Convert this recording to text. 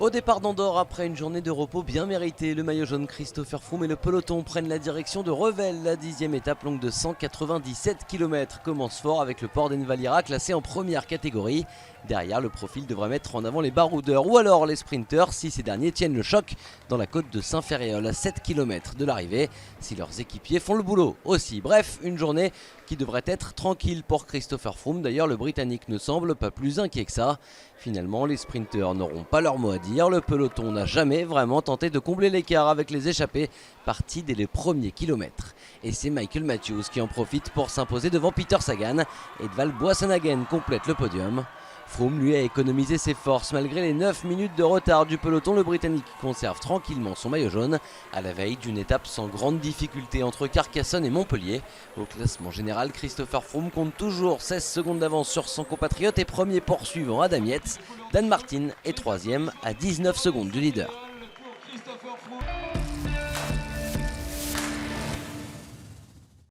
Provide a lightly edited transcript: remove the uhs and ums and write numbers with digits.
Au départ d'Andorre, après une journée de repos bien méritée, le maillot jaune Christopher Froome et le peloton prennent la direction de Revel. La 10e étape longue de 197 km commence fort avec le Port d'Envalira classé en première catégorie. Derrière, le profil devrait mettre en avant les baroudeurs ou alors les sprinteurs si ces derniers tiennent le choc dans la côte de Saint-Ferréol à 7 km de l'arrivée, si leurs équipiers font le boulot aussi. Bref, une journée qui devrait être tranquille pour Christopher Froome. D'ailleurs, le Britannique ne semble pas plus inquiet que ça. Finalement, les sprinteurs n'auront pas leur mot à dire. Le peloton n'a jamais vraiment tenté de combler l'écart avec les échappés partis dès les premiers kilomètres. Et c'est Michael Matthews qui en profite pour s'imposer devant Peter Sagan. Et Edvald Boasson-Hagen complète le podium. Froome lui a économisé ses forces malgré les 9 minutes de retard du peloton. Le Britannique conserve tranquillement son maillot jaune à la veille d'une étape sans grande difficulté entre Carcassonne et Montpellier. Au classement général, Christopher Froome compte toujours 16 secondes d'avance sur son compatriote et premier poursuivant Adam Yates. Dan Martin est troisième à 19 secondes du leader.